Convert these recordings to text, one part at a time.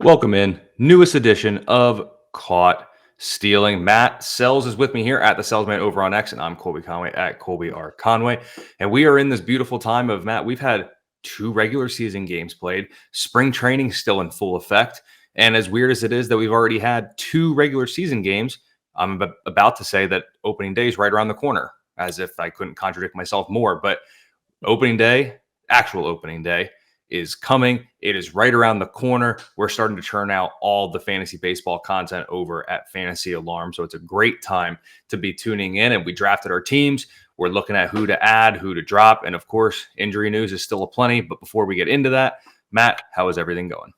Welcome in. Newest edition of Caught Stealing. Matt Selz is with me here at the Salesman over on X, and I'm Colby Conway at Colby R. Conway. And we are in this beautiful time of Matt. We've had two regular season games played. Spring training still in full effect. And as weird as it is that we've already had two regular season games, I'm about to say that opening day is right around the corner, as if I couldn't contradict myself more. But opening day, actual opening day, is coming. It is right around the corner. We're starting to churn out all the fantasy baseball content over at Fantasy Alarm. So it's a great time to be tuning in. And we drafted our teams. We're looking at who to add, who to drop. And of course, injury news is still aplenty. But before we get into that, Matt, how is everything going?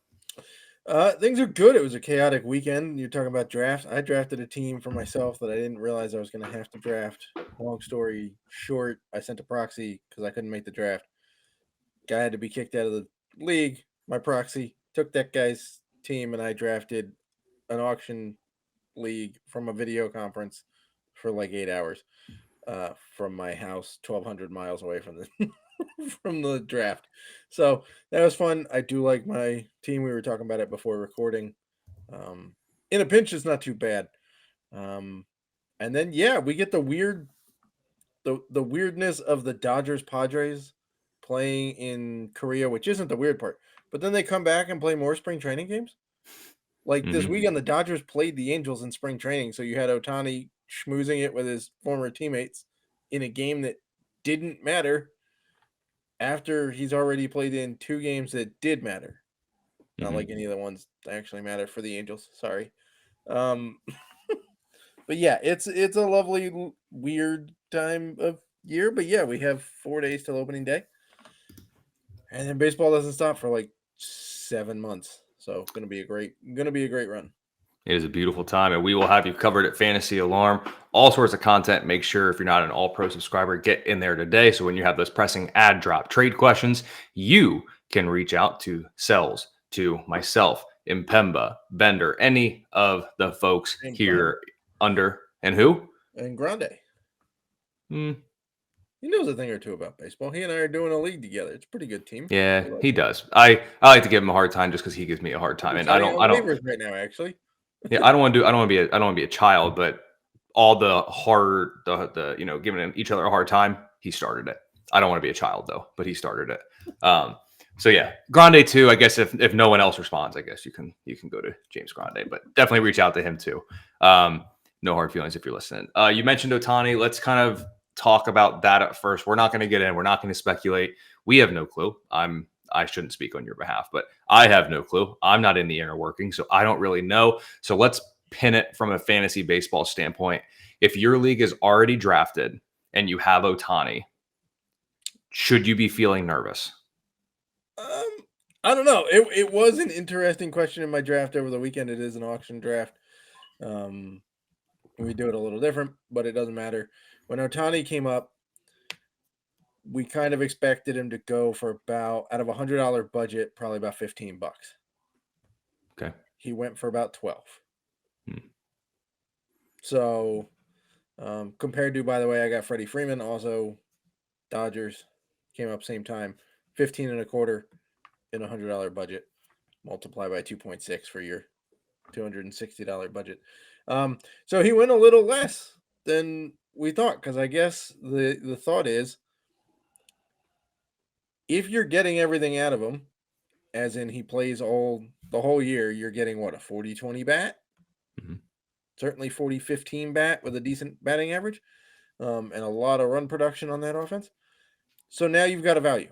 Things are good. It was a chaotic weekend. You're talking about drafts. I drafted a team for myself that I didn't realize I was going to have to draft. Long story short, I sent a proxy because I couldn't make the draft. Guy had to be kicked out of the league. My proxy took that guy's team, and I drafted an auction league from a video conference for like 8 hours from my house, 1,200 miles away from the from the draft. So that was fun. I do like my team. We were talking about it before recording. In a pinch, it's not too bad. Um, and then we get the weirdness of the Dodgers Padres playing in Korea, which isn't the weird part. But then they come back and play more spring training games. Like this weekend, the Dodgers played the Angels in spring training. So you had Ohtani schmoozing it with his former teammates in a game that didn't matter after he's already played in two games that did matter. Not like any of the ones that actually matter for the Angels. Sorry. Um, but yeah, it's a lovely, weird time of year. But yeah, we have 4 days till opening day. And then baseball doesn't stop for like 7 months. So gonna be a great run. It is a beautiful time, and we will have you covered at Fantasy Alarm. All sorts of content. Make sure if you're not an All Pro subscriber, get in there today. So when you have those pressing ad drop trade questions, you can reach out to Selz, to myself, Impemba, Bender, any of the folks And here under, and who? And Grande. Hmm. He knows a thing or two about baseball. He and I are doing a league together. It's a pretty good team. Yeah, he does. I like to give him a hard time just because he gives me a hard time, and I Signing don't. on waivers right now, actually. Yeah, I don't want to do. I don't want to be. I don't want to be a child, but all the hard, the giving each other a hard time. He started it. I don't want to be a child though, but he started it. So yeah, Grande too. I guess if no one else responds, I guess you can go to James Grande, but definitely reach out to him too. No hard feelings if you're listening. You mentioned Ohtani. Let's kind of talk about that at first. We're not going to get in. We're not going to speculate. We have no clue. I shouldn't speak on your behalf, but I have no clue. I'm not in the inner working, so I don't really know. So let's pin it from a fantasy baseball standpoint. If your league is already drafted and you have Ohtani, should you be feeling nervous? I don't know. It was an interesting question in my draft over the weekend. It is an auction draft. We do it a little different, but it doesn't matter. When Ohtani came up, we kind of expected him to go for about, out of $100 budget, probably about $15. Okay. He went for about 12. So compared to, by the way, I got Freddie Freeman, also Dodgers, came up same time, 15 and a quarter in a $100 budget, multiply by 2.6 for your $260 budget. So he went a little less than we thought, because I guess the thought is, if you're getting everything out of him, as in he plays the whole year, you're getting what, a 40-20 bat? Certainly 40-15 bat with a decent batting average, and a lot of run production on that offense. So now you've got a value.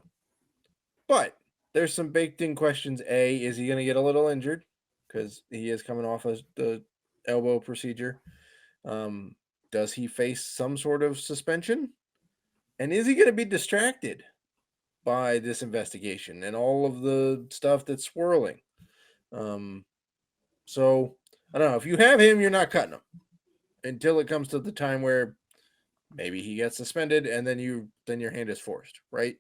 But there's some baked in questions. A, is he going to get a little injured? Because he is coming off of the elbow procedure. Does he face some sort of suspension? And is he going to be distracted by this investigation and all of the stuff that's swirling? So I don't know. If you have him, you're not cutting him until it comes to the time where maybe he gets suspended, and then your hand is forced, right?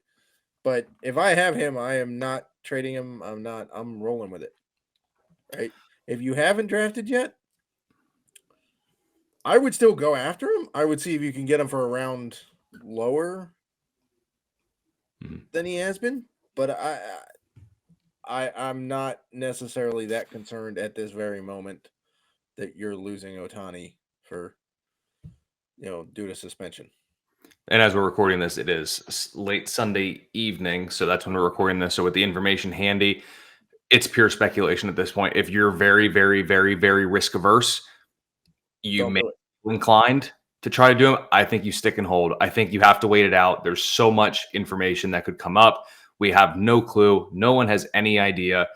But if I have him, I am not trading him. I'm rolling with it, right? If you haven't drafted yet, I would still go after him. I would see if you can get him for a round lower than he has been. But I'm not necessarily that concerned at this very moment that you're losing Ohtani for due to suspension. And as we're recording this, it is late Sunday evening, so that's when we're recording this. So with the information handy, it's pure speculation at this point. If you're very, very, very, very risk averse, you Don't may do it. be inclined to try to do them. I think you stick and hold. I think you have to wait it out. There's so much information that could come up. We have no clue. No one has any idea.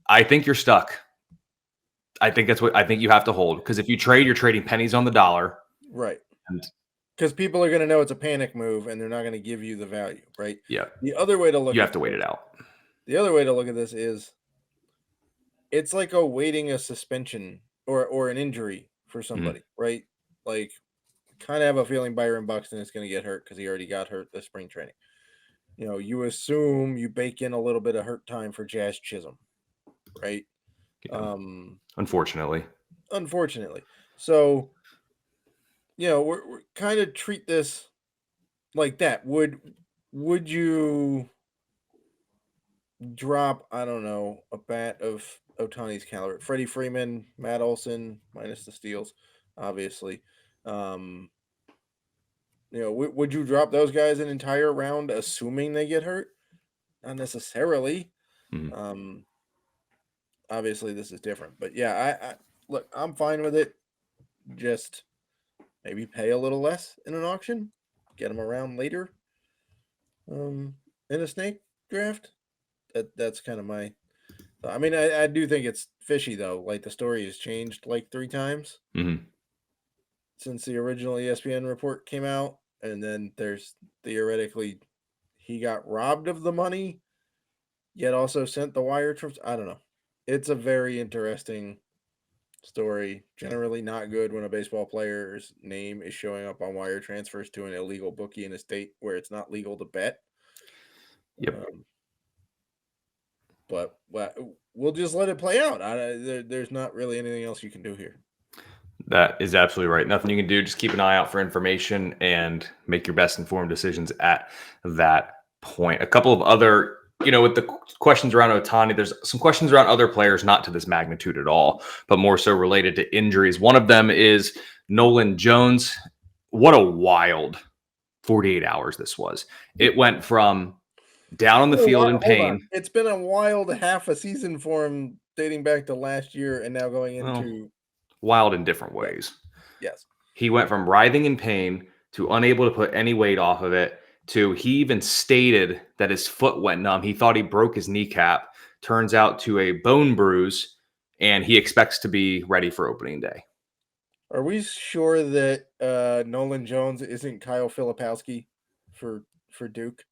I think you're stuck. I think that's what I think you have to hold, because if you trade, you're trading pennies on the dollar. Right. And Because people are going to know it's a panic move and they're not going to give you the value, right? yeah, The other way to look you at have to wait it out. the other way to look at this is it's like awaiting a suspension or an injury for Mhm. somebody, right? Like, kind of have a feeling Byron Buxton is going to get hurt because he already got hurt this spring training. You assume you bake in a little bit of hurt time for Jazz Chisholm, right? Yeah. Um, Unfortunately. Unfortunately. So, we're kind of treat this like that. Would you drop, I don't know, a bat of Otani's caliber? Freddie Freeman, Matt Olson, minus the steals, obviously. Um, would you drop those guys an entire round assuming they get hurt? Not necessarily. Mhm. Um, Obviously this is different, but yeah, I look, I'm fine with it. Just maybe pay a little less in an auction, get them around later. In a snake draft. That's kind of my. I mean, I do think it's fishy though. Like the story has changed like 3 times Mhm. since the original ESPN report came out, and then there's theoretically he got robbed of the money, yet also sent the wire trips. I don't know. It's a very interesting story. Generally not good when a baseball player's name is showing up on wire transfers to an illegal bookie in a state where it's not legal to bet. Yep. Um, but we'll just let it play out. There's not really anything else you can do here. That is absolutely right. Nothing you can do. Just keep an eye out for information and make your best informed decisions at that point. A couple of other, with the questions around Ohtani, there's some questions around other players, not to this magnitude at all, but more so related to injuries. One of them is Nolan Jones. What a wild 48 hours this was. It went from down on the field in Hold on. pain. It's been a wild half a season for him dating back to last year and now going Well, into wild in different yeah, ways. yes. He went from writhing in pain to unable to put any weight off of it to he even stated that his foot went numb. He thought he broke his kneecap. Turns out to a bone bruise, and he expects to be ready for opening day. Are we sure that Nolan Jones isn't Kyle Filipowski for Duke?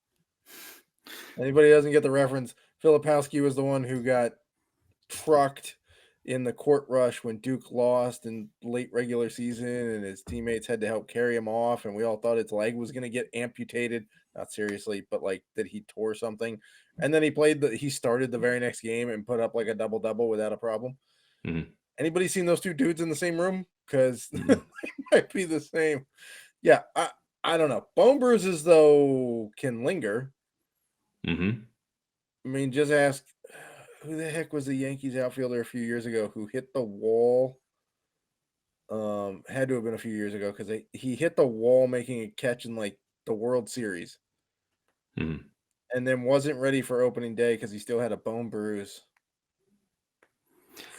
Anybody doesn't get the reference? Filipowski was the one who got trucked in the court rush when Duke lost in late regular season, and his teammates had to help carry him off, and we all thought his leg was going to get amputated. Not seriously, but like that he tore something. And then he started the very next game and put up like a double without a problem. Mhm. Anybody seen those two dudes in the same room? Because they Mhm. might be the same. Yeah, I don't know. Bone bruises though can linger. Mhm. I mean, just ask who the heck was the Yankees outfielder a few years ago who hit the wall. Had to have been a few years ago because he hit the wall making a catch in like the World Series, Mhm. and then wasn't ready for opening day because he still had a bone bruise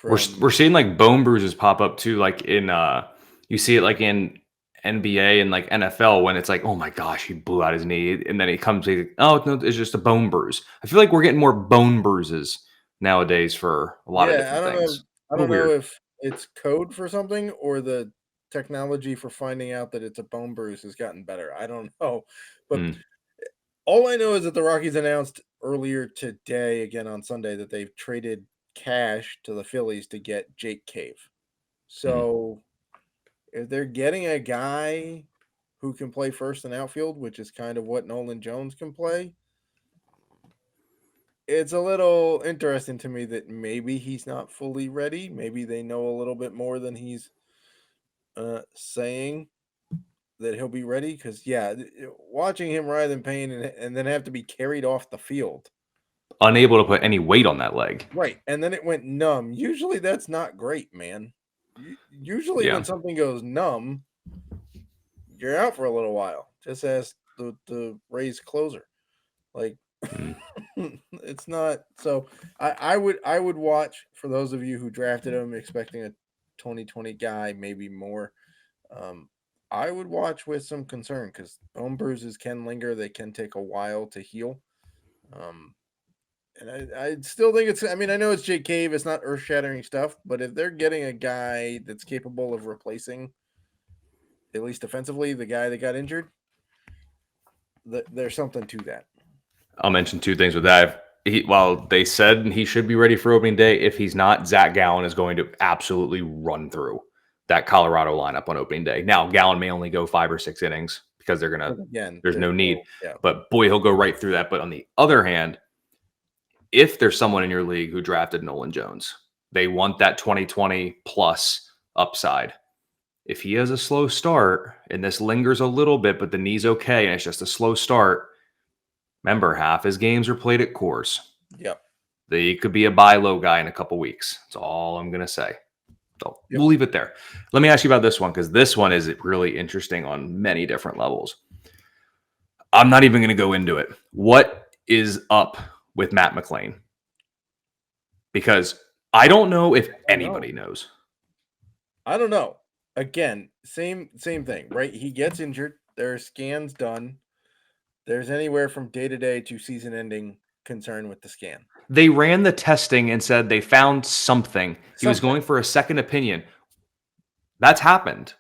We're from. seeing like bone bruises pop up too, like in you see it like in NBA and like NFL when it's like, oh my gosh, he blew out his knee, and then he comes, like, oh no, it's just a bone bruise. I feel like we're getting more bone bruises nowadays for a lot of Yeah, different things. I A little don't know weird. if it's code for something or the technology for finding out that it's a bone bruise has gotten better. I don't know, but Mm. all I know is that the Rockies announced earlier today, again on Sunday, that they've traded cash to the Phillies to get Jake Cave. Mhm. So if they're getting a guy who can play first and outfield, which is kind of what Nolan Jones can play, it's a little interesting to me that maybe he's not fully ready. Maybe they know a little bit more than he's saying that he'll be ready. Because yeah, watching him writhe in pain and then have to be carried off the field unable to put any weight on that leg. Right. And then it went numb. Usually that's not great, man. Usually Yeah. when something goes numb, you're out for a little while. Just ask the Rays closer. Like Mm. it's not so I would watch for those of you who drafted him expecting a 2020 guy, maybe more. I would watch with some concern because bone bruises can linger. They can take a while to heal. And I still think it's, I mean, I know it's Jake Cave. It's not earth shattering stuff, but if they're getting a guy that's capable of replacing, at least defensively, the guy that got injured, there's something to that. I'll mention two things with that. While they said he should be ready for opening day, if he's not, Zach Gallen is going to absolutely run through that Colorado lineup on opening day. Now, Gallen may only go 5 or 6 innings because they're going to, Again, there's no need. Yeah. But boy, he'll go right through that. But on the other hand, if there's someone in your league who drafted Nolan Jones, they want that 2020 plus upside. If he has a slow start and this lingers a little bit, but the knee's okay and it's just a slow start, remember, half his games are played at Coors. Yep. They could be a buy low guy in a couple weeks. That's all I'm going to say. So We'll leave it there. Let me ask you about this one because this one is really interesting on many different levels. I'm not even going to go into it. What is up with Matt McClain? Because I don't know if anybody knows. I don't know. Again, same thing, right? He gets injured. There are scans done. There's anywhere from day-to-day to season-ending concern with the scan. They ran the testing and said they found something. He was going for a second opinion. That's happened.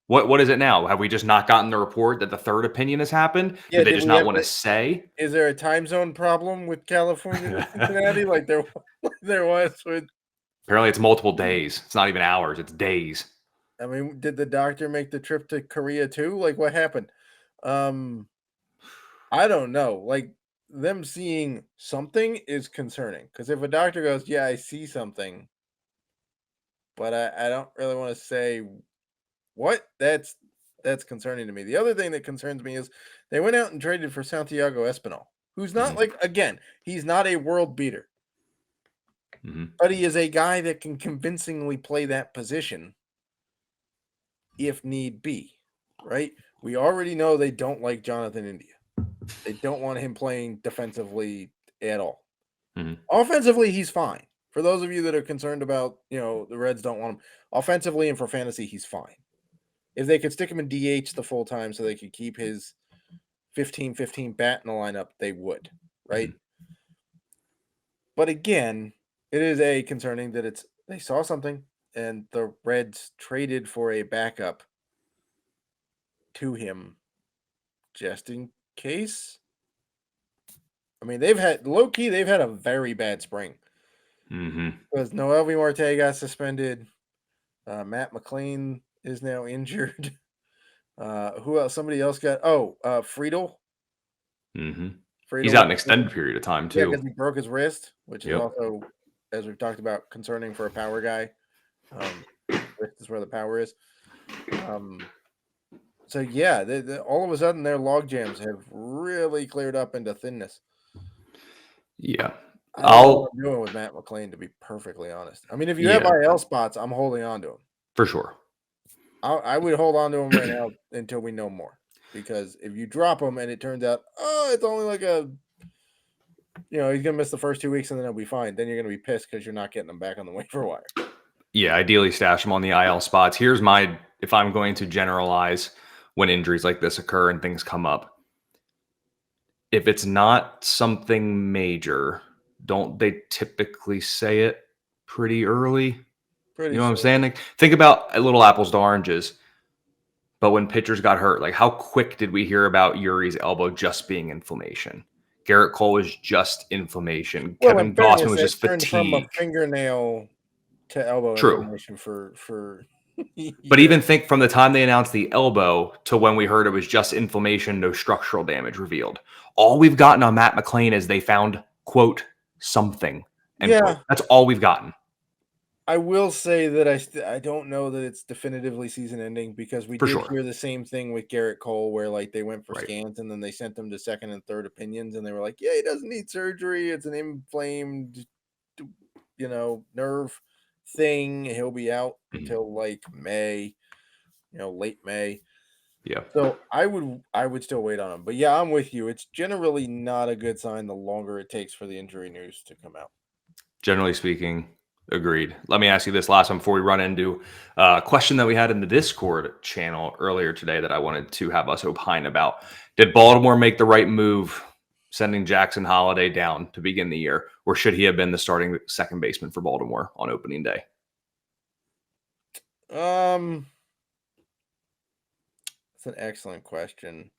What is it now? Have we just not gotten the report that the third opinion has happened? Yeah, Do they just not want to say? Is there a time zone problem with California and Cincinnati like there was with? Apparently, it's multiple days. It's not even hours. It's days. I mean, did the doctor make the trip to Korea too? Like, what happened? I don't know. Like, them seeing something is concerning because if a doctor goes, "Yeah, I see something," but I don't really want to say what. That's concerning to me. The other thing that concerns me is they went out and traded for Santiago Espinal, who's not he's not a world beater, but he is a guy that can convincingly play that position if need be, right? We already know they don't like Jonathan India. They don't want him playing defensively at all. Offensively, he's fine. For those of you that are concerned about, the Reds don't want him. Offensively and for fantasy, he's fine. If they could stick him in DH the full time so they could keep his 15-15 bat in the lineup, they would, right? But again, it is a concerning that they saw something and the Reds traded for a backup to him just in case. I mean, they've had a very bad spring. Because Noelvi Marte got suspended. Matt McClain is now injured. Who else? Somebody else got. Friedel. Friedel. He's out an extended period of time too. Yeah, because he broke his wrist, which is also, as we've talked about, concerning for a power guy. Wrist is where the power is. So yeah, all of a sudden their log jams have really cleared up into thinness. Yeah. I don't know what I'm doing with Matt McClain, to be perfectly honest. I mean, if you have IL spots, I'm holding on to him. For sure. I would hold on to him right now until we know more. Because if you drop him and it turns out, it's only like he's going to miss the first 2 weeks and then he'll be fine. Then you're going to be pissed because you're not getting him back on the waiver wire. Yeah, ideally stash him on the IL spots. Here's if I'm going to generalize when injuries like this occur and things come up. If it's not something major, don't they typically say it pretty early? You know what I'm saying? Like, think about little apples to oranges. But when pitchers got hurt, like how quick did we hear about Uri's elbow just being inflammation? Garrett Cole was just inflammation. Well, Kevin Gausman was just fatigue. From a fingernail to elbow inflammation for But even think from the time they announced the elbow to when we heard it was just inflammation, no structural damage revealed. All we've gotten on Matt McClain is they found, quote, something. End quote. That's all we've gotten. I will say that I don't know that it's definitively season ending because we For did sure. hear the same thing with Garrett Cole where like they went for Right. scans and then they sent them to second and third opinions and they were like, yeah, he doesn't need surgery. It's an inflamed, nerve thing. He'll be out Mhm. till like May, late May. Yeah. So I would still wait on him. But yeah, I'm with you. It's generally not a good sign the longer it takes for the injury news to come out. Generally speaking, agreed. Let me ask you this last one before we run into a question that we had in the Discord channel earlier today that I wanted to have us opine about. Did Baltimore make the right move sending Jackson Holliday down to begin the year, or should he have been the starting second baseman for Baltimore on opening day? Um, it's an excellent question.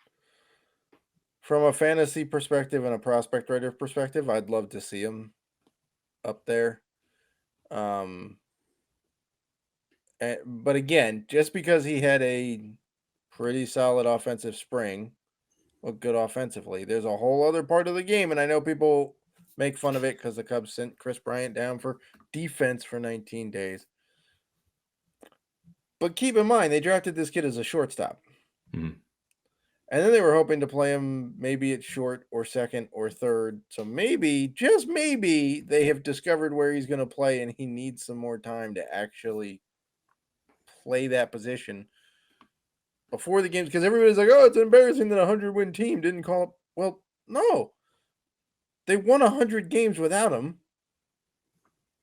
From a fantasy perspective and a prospect writer perspective, I'd love to see him up there. Um, but again, just because he had a pretty solid offensive spring, looked good offensively, there's a whole other part of the game, and I know people make fun of it because the Cubs sent Chris Bryant down for defense for 19 days. But keep in mind, they drafted this kid as a shortstop. Mhm. And then they were hoping to play him maybe at short or second or third. So maybe, just maybe, they have discovered where he's going to play and he needs some more time to actually play that position before the games. Because everybody's like, oh, it's embarrassing that a 100-win team didn't call up. Well, no. They won 100 games without him.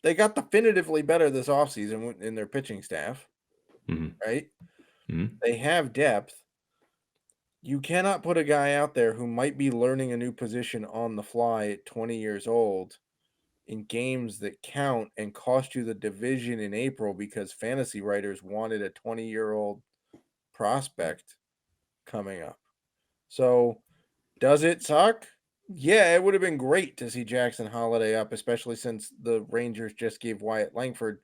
They got definitively better this offseason in their pitching staff, Mhm. right? Mhm. They have depth. You cannot put a guy out there who might be learning a new position on the fly at 20 years old in games that count and cost you the division in April because fantasy writers wanted a 20-year-old prospect coming up. So, does it suck? Yeah, it would have been great to see Jackson Holliday up, especially since the Rangers just gave Wyatt Langford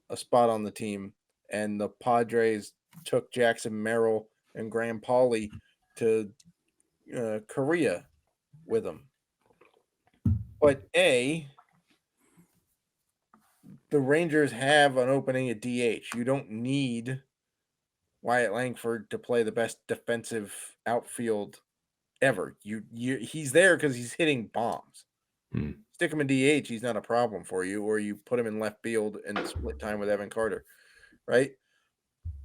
a spot on the team and the Padres took Jackson Merrill and Graham Pauley to Korea with them. But the Rangers have an opening at DH. You don't need Wyatt Langford to play the best defensive outfield ever. He's there because he's hitting bombs. Mhm. Stick him in DH, he's not a problem for you, or you put him in left field and split time with Evan Carter, right?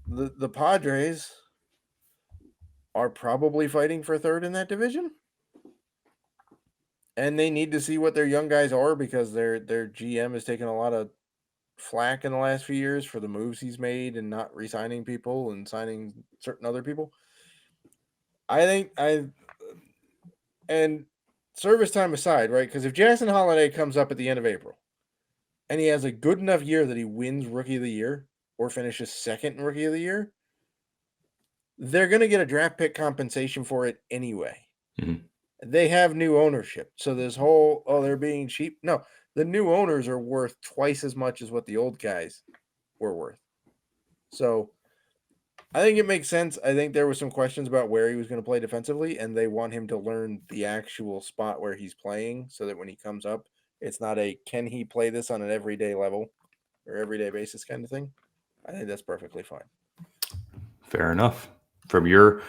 The Padres are probably fighting for third in that division. And they need to see what their young guys are because their GM has taken a lot of flack in the last few years for the moves he's made and not re-signing people and signing certain other people. I think and service time aside, right? Because if Jackson Holliday comes up at the end of April and he has a good enough year that he wins Rookie of the Year or finishes second in Rookie of the Year, they're going to get a draft pick compensation for it anyway. Mhm. They have new ownership, so this whole they're being cheap. No, the new owners are worth twice as much as what the old guys were worth. So I think it makes sense. I think there were some questions about where he was going to play defensively, and they want him to learn the actual spot where he's playing so that when he comes up, it's not a can he play this on an everyday level or everyday basis kind of thing. I think that's perfectly fine. Fair enough. From your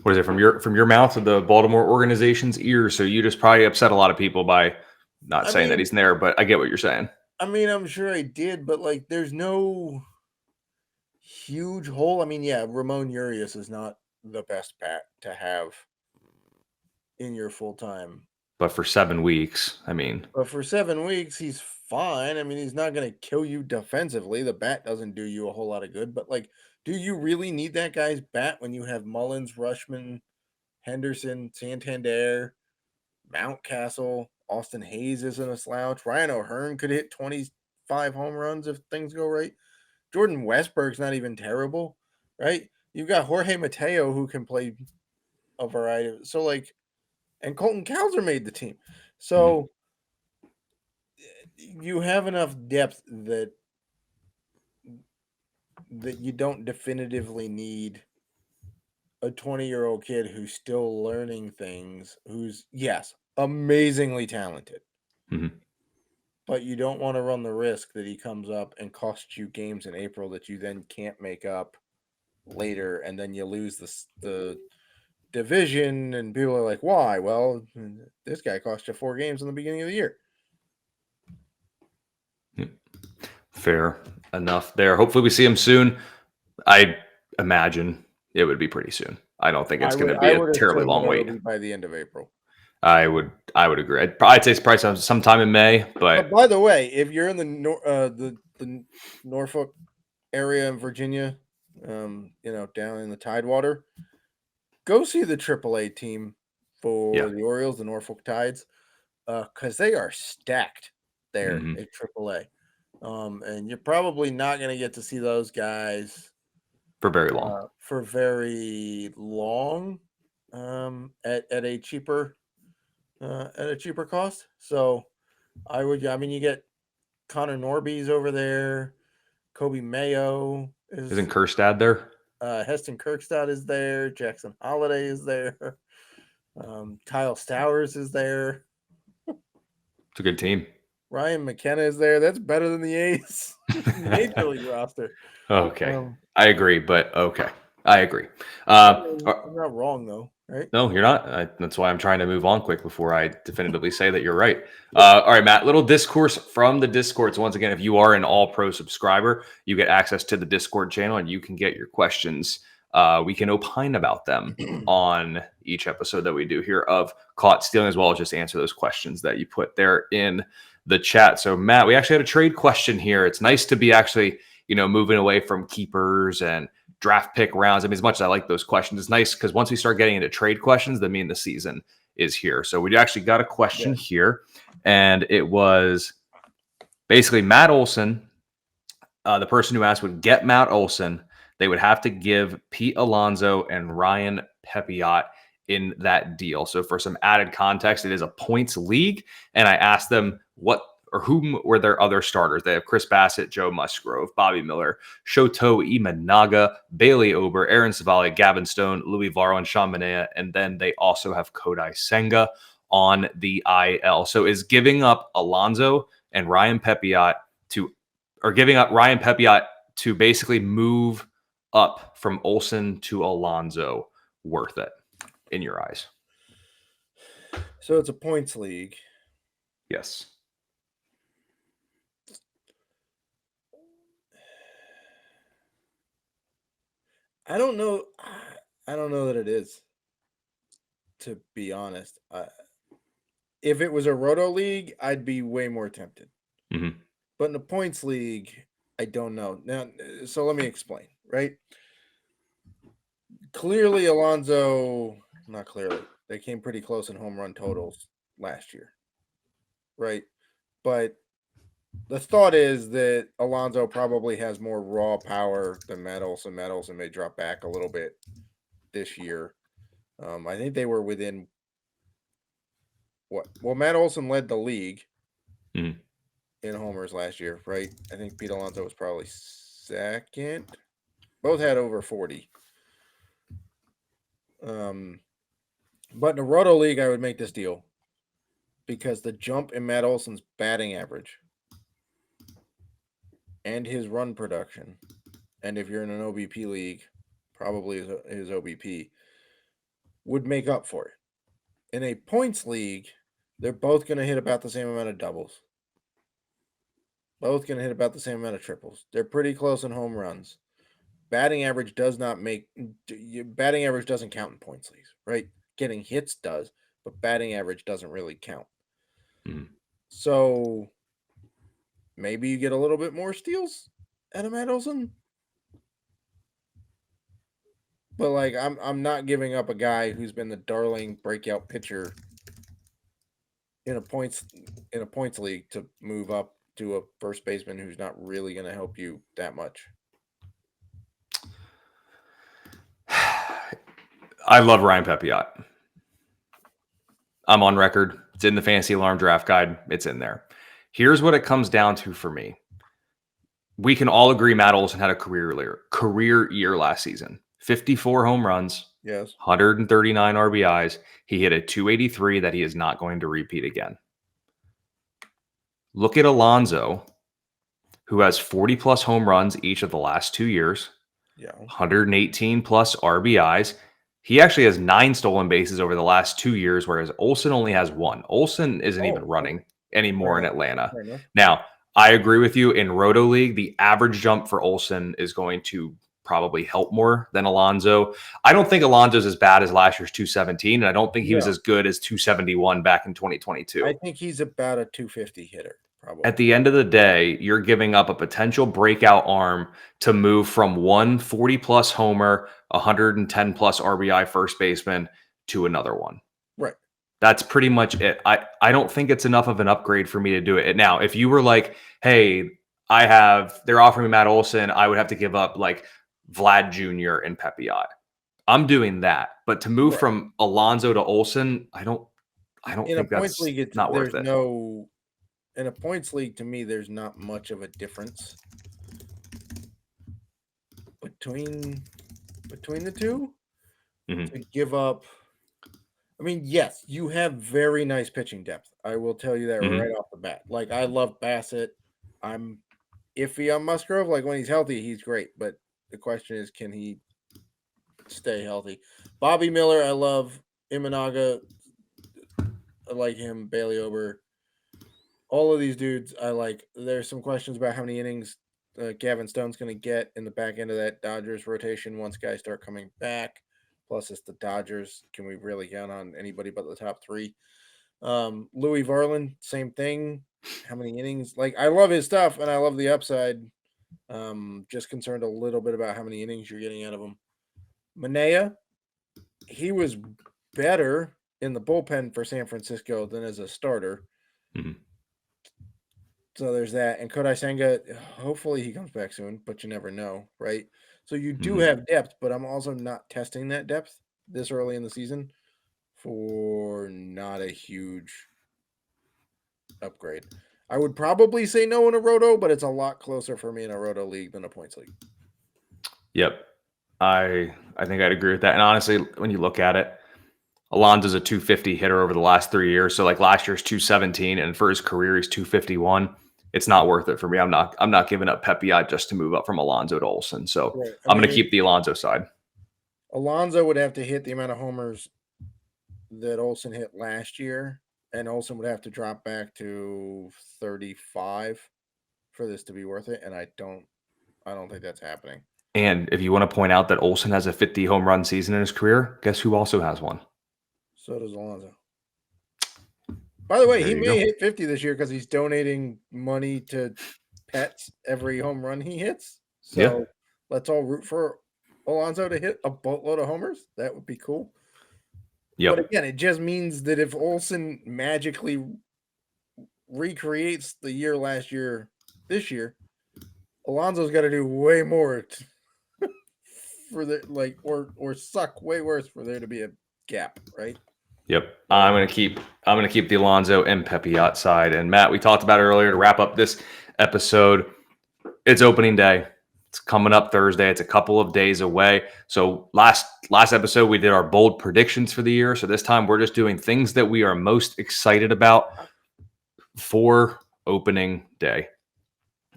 what is it from your mouth to the Baltimore organization's ears? So you just probably upset a lot of people by not I saying that mean, he's there, but I get what you're saying. I'm sure I did, but like, there's no huge hole. I mean, yeah, Ramone Urias is not the best bat to have in your full time. But for 7 weeks, I mean, But for 7 weeks, he's fine. I mean, he's not going to kill you defensively. The bat doesn't do you a whole lot of good. But, like, do you really need that guy's bat when you have Mullins, Rushman, Henderson, Santander, Mountcastle, Austin Hayes isn't a slouch. Ryan O'Hearn could hit 25 home runs if things go right. Jordan Westberg's not even terrible, right? You've got Jorge Mateo who can play a variety of so like and Colton Cowser made the team. mhm, So you have enough depth that you don't definitively need a 20-year-old kid who's still learning things, who's yes, amazingly talented. mhm. but you don't want to run the risk that he comes up and costs you games in April that you then can't make up later, and then you lose the division, and people are like, why? Well, this guy cost you 4 games in the beginning of the year. Fair enough there. Hopefully we see him soon. I imagine it would be pretty soon. I don't think it's going to be a terribly long wait. By the end of April. I would agree. I'd say it's probably sometime in May. But by the way, if you're in the Norfolk area in Virginia, down in the Tidewater, go see the AAA team for the Orioles, the Norfolk Tides, because they are stacked there at AAA. And you're probably not going to get to see those guys for very long. At a cheaper cost. So you get Connor Norby's over there, Kobe Mayo isn't Kjerstad there? Heston Kjerstad is there, Jackson Holliday is there, Kyle Stowers is there. It's a good team. Ryan McKenna is there. That's better than the A's Major League roster. Okay. I agree, but okay. I agree. I'm not wrong, though, right? No, you're not. That's why I'm trying to move on quick before I definitively say that you're right. All right, Matt, little discourse from the Discord. So once again, if you are an All-Pro subscriber, you get access to the Discord channel and you can get your questions. We can opine about them on each episode that we do here of Caught Stealing, as well as just answer those questions that you put there in the chat. So, Matt, we actually had a trade question here. It's nice to be actually, moving away from keepers and draft pick rounds. I mean, as much as I like those questions, it's nice because once we start getting into trade questions, that mean the season is here. So we actually got a question here, and it was basically Matt Olson. The person who asked would get Matt Olson. They would have to give Pete Alonzo and Ryan Pepiot in that deal. So for some added context, it is a points league, and I asked them whom were their other starters. They have Chris Bassett, Joe Musgrove, Bobby Miller, Shoto Imanaga, Bailey Ober, Aaron Savali, Gavin Stone, Louis Varro, and Sean Manaea. And then they also have Kodai Senga on the IL. So is giving up Alonzo and Ryan Pepiot to basically move up from Olson to Alonzo worth it in your eyes? So it's a points league. Yes. I don't know that it is, to be honest. If it was a roto league, I'd be way more tempted. Mm-hmm. But in a points league, I don't know. Now, so let me explain, right? Clearly, not clearly. They came pretty close in home run totals last year, right? But the thought is that Alonzo probably has more raw power than Matt Olson. Matt Olson may drop back a little bit this year. I think they were within Matt Olson led the league in homers last year, right? I think Pete Alonso was probably second. Both had over 40. But in a roto league, I would make this deal because the jump in Matt Olson's batting average and his run production, and if you're in an OBP league, probably his OBP, would make up for it. In a points league, they're both going to hit about the same amount of doubles. Both going to hit about the same amount of triples. They're pretty close in home runs. Batting average doesn't count in points leagues, right? Getting hits does, but batting average doesn't really count. So maybe you get a little bit more steals out of Matt Olson. But I'm not giving up a guy who's been the darling breakout pitcher in a points league to move up to a first baseman who's not really going to help you that much. I love Ryan Pepiot. I'm on record. It's in the Fantasy Alarm Draft Guide. It's in there. Here's what it comes down to for me. We can all agree Matt Olson had a career year last season. 54 home runs. Yes. 139 RBIs. He hit a 283 that he is not going to repeat again. look at Alonzo, who has 40 plus home runs each of the last 2 years, Yeah. 118 plus RBIs. He actually has 9 stolen bases over the last 2 years, whereas Olson only has 1. Olson isn't even running anymore in Atlanta. Now, I agree with you. In Roto League, the average jump for Olson is going to probably help more than Alonzo. I don't think Alonzo's as bad as last year's 217, and I don't think he was as good as 271 back in 2022. I think he's about a 250 hitter. Probably. At the end of the day, you're giving up a potential breakout arm to move from one 40-plus homer, 110-plus RBI first baseman to another one. Right. That's pretty much it. I don't think it's enough of an upgrade for me to do it. Now, if you were like, hey, they're offering me Matt Olson, I would have to give up like Vlad Jr. and Pepiot. I'm doing that. But to move from Alonzo to Olson, I don't think that's not worth it. In a points league, to me, there's not much of a difference between the two to give up. I mean, yes, you have very nice pitching depth. I will tell you that right off the bat. Like, I love Bassett. I'm iffy on Musgrove. Like, when he's healthy, he's great. But the question is, can he stay healthy? Bobby Miller, I love. Imanaga, I like him. Bailey Ober. All of these dudes, I like. There's some questions about how many innings Gavin Stone's going to get in the back end of that Dodgers rotation once guys start coming back. Plus, it's the Dodgers. Can we really count on anybody but the top 3? Louis Varland, same thing. How many innings? Like, I love his stuff, and I love the upside. Just concerned a little bit about how many innings you're getting out of him. Manea, he was better in the bullpen for San Francisco than as a starter. So there's that. And Kodai Senga, hopefully he comes back soon, but you never know, right? So you do have depth, but I'm also not testing that depth this early in the season for not a huge upgrade. I would probably say no in a Roto, but it's a lot closer for me in a Roto league than a points league. Yep. I think I'd agree with that. And honestly, when you look at it, Alonzo's a 250 hitter over the last 3 years. So like last year's 217, and for his career, he's 251. It's not worth it for me. I'm not giving up Pepiot just to move up from Alonzo to Olson. So I'm going to keep the Alonzo side. Alonzo would have to hit the amount of homers that Olson hit last year, and Olson would have to drop back to 35 for this to be worth it. And I don't think that's happening. And if you want to point out that Olson has a 50 home run season in his career, guess who also has one? So does Alonzo. By the way, he may hit 50 this year because he's donating money to pets every home run he hits. So let's all root for Alonzo to hit a boatload of homers. That would be cool. Yep. But again, it just means that if Olson magically recreates the year last year, this year, Alonzo's got to do way more for the or suck way worse for there to be a gap, right? Yep. I'm gonna keep the Alonzo and Pepiot side. And Matt, we talked about earlier to wrap up this episode. It's opening day. It's coming up Thursday. It's a couple of days away. So last episode we did our bold predictions for the year. So this time we're just doing things that we are most excited about for opening day.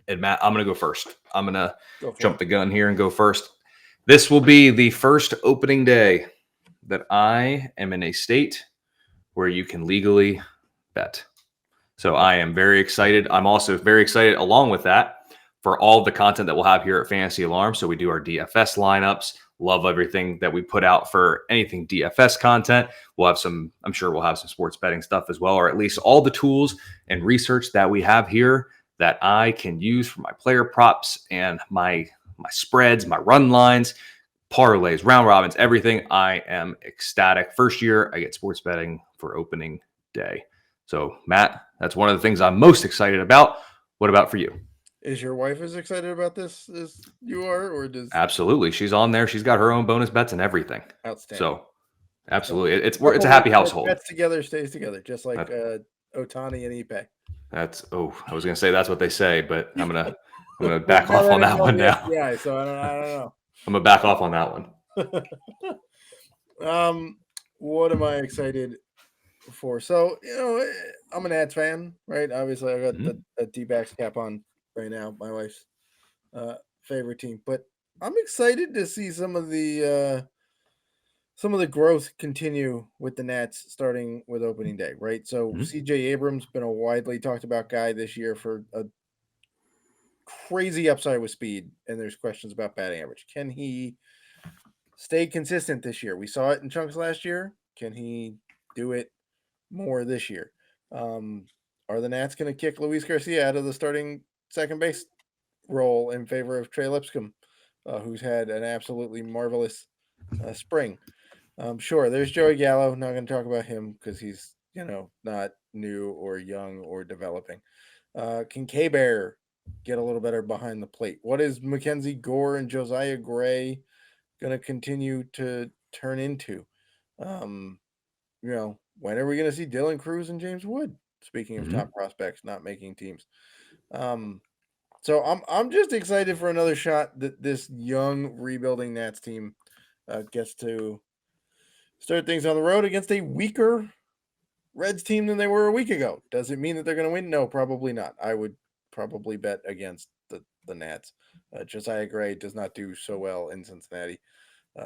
And Matt, I'm gonna go first. I'm gonna jump the gun here and go first. This will be the first opening day that I am in a state where you can legally bet. So I am very excited. I'm also very excited along with that for all the content that we'll have here at Fantasy Alarm. So we do our DFS lineups. Love everything that we put out for anything DFS content. I'm sure we'll have some sports betting stuff as well, or at least all the tools and research that we have here that I can use for my player props and my spreads, my run lines, parlays, round robins, everything. I am ecstatic. First year I get sports betting for opening day. So Matt, that's one of the things I'm most excited about. What about for you? Is your wife as excited about this as you are, or does? Absolutely. She's on there. She's got her own bonus bets and everything. Outstanding. So absolutely. It's a happy household. Bets together stays together, just like Ohtani and Ipe. I was gonna say that's what they say, but I'm gonna back off on that one now. Yeah, so I don't know. I'm gonna back off on that one. What am I excited before. So, I'm an Nats fan, right? Obviously, I got the D-backs cap on right now, my wife's favorite team. But I'm excited to see some of the growth continue with the Nats starting with opening day, right? So CJ Abrams been a widely talked about guy this year for a crazy upside with speed, and there's questions about batting average. Can he stay consistent this year? We saw it in chunks last year. Can he do it more this year? Are the Nats going to kick Luis Garcia out of the starting second base role in favor of Trey Lipscomb, who's had an absolutely marvelous spring? Sure, there's Joey Gallo. Not going to talk about him because he's not new or young or developing. Can K-Bear get a little better behind the plate? What is Mackenzie Gore and Josiah Gray going to continue to turn into? When are we going to see Dylan Cruz and James Wood? Speaking of top prospects not making teams. So I'm just excited for another shot that this young rebuilding Nats team gets to start things on the road against a weaker Reds team than they were a week ago. Does it mean that they're going to win? No, probably not. I would probably bet against the Nats. Josiah Gray does not do so well in Cincinnati.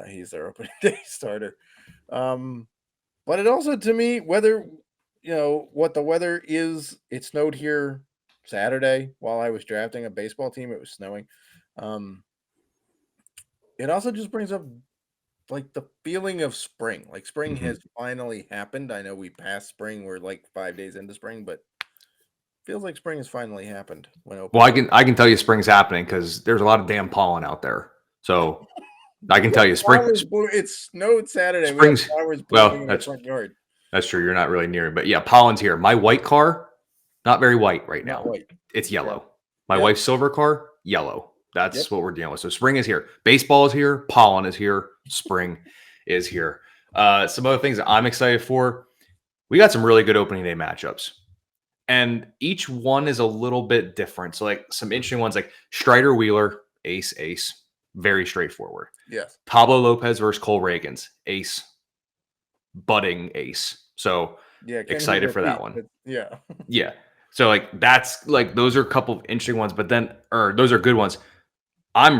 He's their opening day starter. But it also, to me, whether, what the weather is, it snowed here Saturday while I was drafting a baseball team. It was snowing. It also just brings up like the feeling of spring. Like spring has finally happened. I know we passed spring. We're like 5 days into spring, but feels like spring has finally happened. Well, I can tell you spring's happening because there's a lot of damn pollen out there. So I can tell you spring. It snowed Saturday. Spring's flowers blooming in the front yard. That's true. You're not really near, but yeah, pollen's here. My white car, not very white right now. It's yellow. Yeah. My wife's silver car, yellow. That's what we're dealing with. So spring is here. Baseball is here. Pollen is here. Spring is here. Some other things that I'm excited for. We got some really good opening day matchups. And each one is a little bit different. So like some interesting ones like Strider Wheeler, ace. Very straightforward. Yes. Pablo Lopez versus Cole Reagans, ace. Budding ace. So excited for that one. Yeah. So like that's like those are a couple of interesting ones, but then those are good ones. I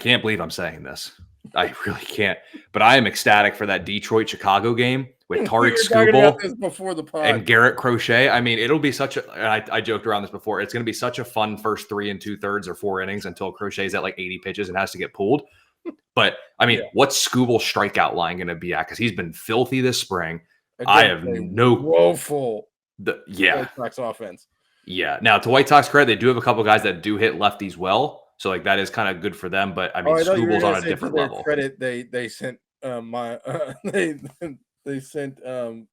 can't believe I'm saying this. I really can't. But I am ecstatic for that Detroit-Chicago game with Tariq Skubal and Garrett Crochet. I mean, it'll be such a – I joked around this before. It's going to be such a fun first 3 2/3 or 4 innings until Crochet's at like 80 pitches and has to get pulled. But, I mean, what's Skubal's strikeout line going to be at? Because he's been filthy this spring. I have no – woeful White Sox offense. Yeah. Now, to White Sox credit, they do have a couple guys that do hit lefties well. So like that is kind of good for them, but I mean, Skubal's on a different level. Credit, they sent they sent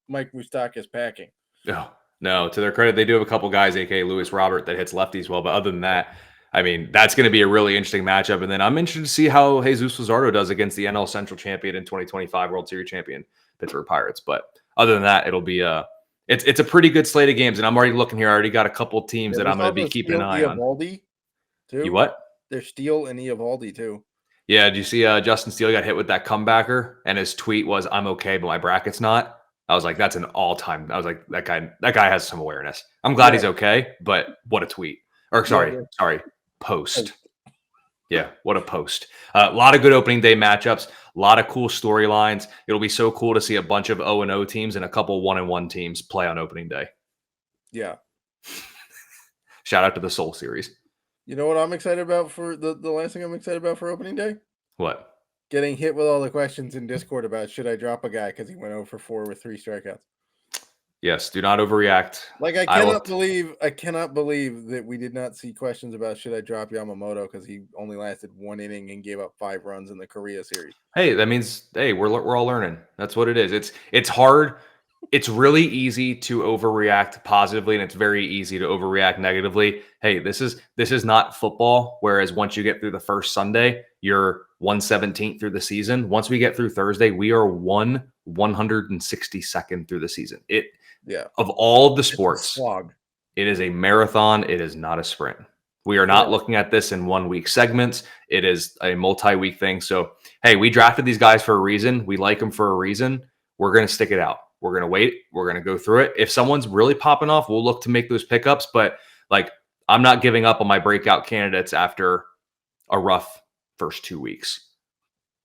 Mike Moustakas packing. No, to their credit, they do have a couple guys, aka Lewis Robert, that hits lefties well. But other than that, I mean, that's going to be a really interesting matchup. And then I'm interested to see how Jesus Luzardo does against the NL Central champion and 2025 World Series champion Pittsburgh Pirates. But other than that, it'll be it's a pretty good slate of games. And I'm already looking here. I already got a couple teams that I'm going to be keeping an eye on. Too. You what? There's Steele and Eovaldi too. Yeah, did you see Justin Steele got hit with that comebacker, and his tweet was, "I'm okay, but my bracket's not." I was like, "That's an all-time." I was like, "That guy has some awareness." I'm glad he's okay, but what a tweet! Or sorry, post. Yeah, what a post! A lot of good opening day matchups, a lot of cool storylines. It'll be so cool to see a bunch of 0-0 teams and a couple 1-1 teams play on opening day. Yeah. Shout out to the Soul Series. You know what I'm excited about for the last thing I'm excited about for opening day? What? Getting hit with all the questions in Discord about should I drop a guy because he went 0 for 4 with 3 strikeouts. Yes, do not overreact. Like I cannot believe that we did not see questions about should I drop Yamamoto because he only lasted 1 inning and gave up 5 runs in the Korea series. Hey, that means we're all learning. That's what it is. It's hard. It's really easy to overreact positively, and it's very easy to overreact negatively. Hey, this is not football. Whereas once you get through the first Sunday, you're 1/17 through the season. Once we get through Thursday, we are 1/162nd through the season. Of all the sports, it is a marathon. It is not a sprint. We are not looking at this in 1 week segments. It is a multi-week thing. So, hey, we drafted these guys for a reason. We like them for a reason. We're going to stick it out. We're going to wait. We're going to go through it. If someone's really popping off, we'll look to make those pickups. But like, I'm not giving up on my breakout candidates after a rough first 2 weeks.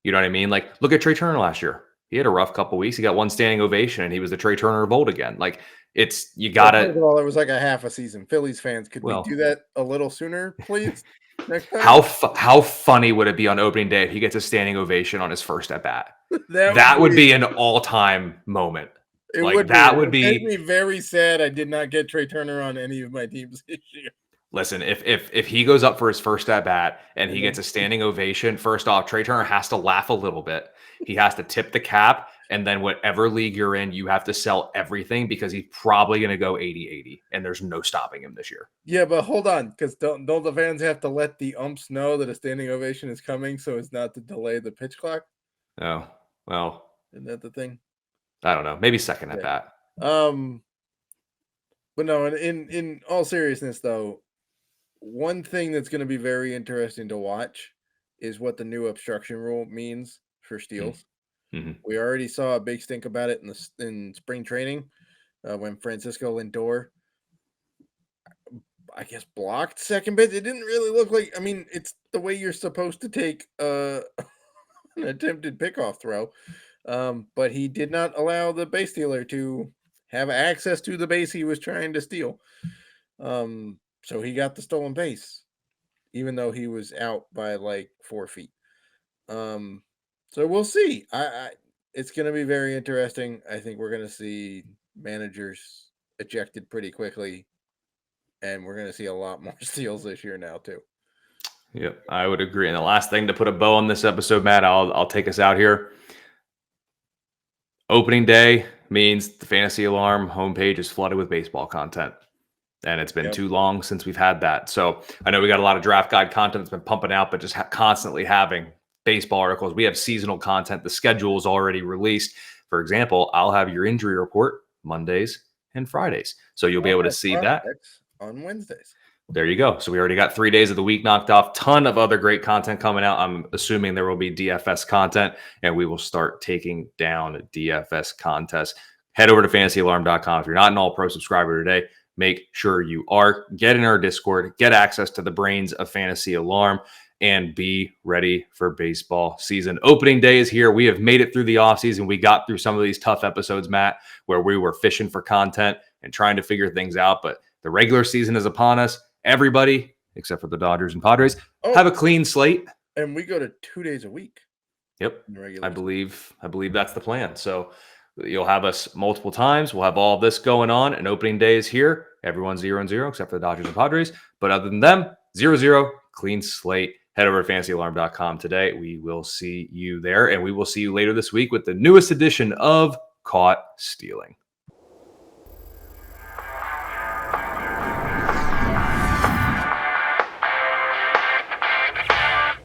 You know what I mean? Like, look at Trey Turner last year. He had a rough couple weeks. He got one standing ovation, and he was the Trey Turner of old again. Like, you got First to. of all, it was like a half a season. Phillies fans, could we Well, do that a little sooner, please? Next time? how funny would it be on opening day if he gets a standing ovation on his first at bat? That That would be an all-time moment. It Like, would that be. would It made be. me very sad I did not get Trey Turner on any of my teams this year. Listen, if he goes up for his first at bat and he gets a standing ovation, first off, Trey Turner has to laugh a little bit. He has to tip the cap, and then whatever league you're in, you have to sell everything because he's probably going to go 80-80, and there's no stopping him this year. Yeah, but hold on, because don't the fans have to let the umps know that a standing ovation is coming so as not to delay the pitch clock? Oh, well. Isn't that the thing? I don't know. Maybe second at bat. But no, in all seriousness, though, one thing that's going to be very interesting to watch is what the new obstruction rule means for steals. Mm-hmm. We already saw a big stink about it in spring training when Francisco Lindor, I guess, blocked second base. It didn't really look like. I mean, it's the way you're supposed to take an attempted pickoff throw, but he did not allow the base stealer to have access to the base he was trying to steal. So he got the stolen base, even though he was out by like 4 feet. So we'll see. It's going to be very interesting. I think we're going to see managers ejected pretty quickly, and we're going to see a lot more steals this year now too. Yep, I would agree. And the last thing to put a bow on this episode, Matt, I'll take us out here. Opening day means the Fantasy Alarm homepage is flooded with baseball content. And it's been too long since we've had that. So I know we got a lot of draft guide content that's been pumping out, but just constantly having baseball articles. We have seasonal content. The schedule is already released. For example, I'll have your injury report Mondays and Fridays. So you'll be able to see that on Wednesdays. There you go. So we already got 3 days of the week knocked off. Ton of other great content coming out. I'm assuming there will be DFS content, and we will start taking down DFS contests. Head over to fantasyalarm.com. If you're not an all-pro subscriber today, make sure you are. Get in our Discord, get access to the brains of Fantasy Alarm, and be ready for baseball season. Opening day is here. We have made it through the offseason. We got through some of these tough episodes, Matt, where we were fishing for content and trying to figure things out. But the regular season is upon us. Everybody, except for the Dodgers and Padres, have a clean slate. And we go to 2 days a week. Yep. I believe that's the plan. So you'll have us multiple times. We'll have all this going on, and opening day is here. Everyone's 0-0 except for the Dodgers and Padres. But other than them, 0-0, clean slate. Head over to fantasyalarm.com today. We will see you there, and we will see you later this week with the newest edition of Caught Stealing.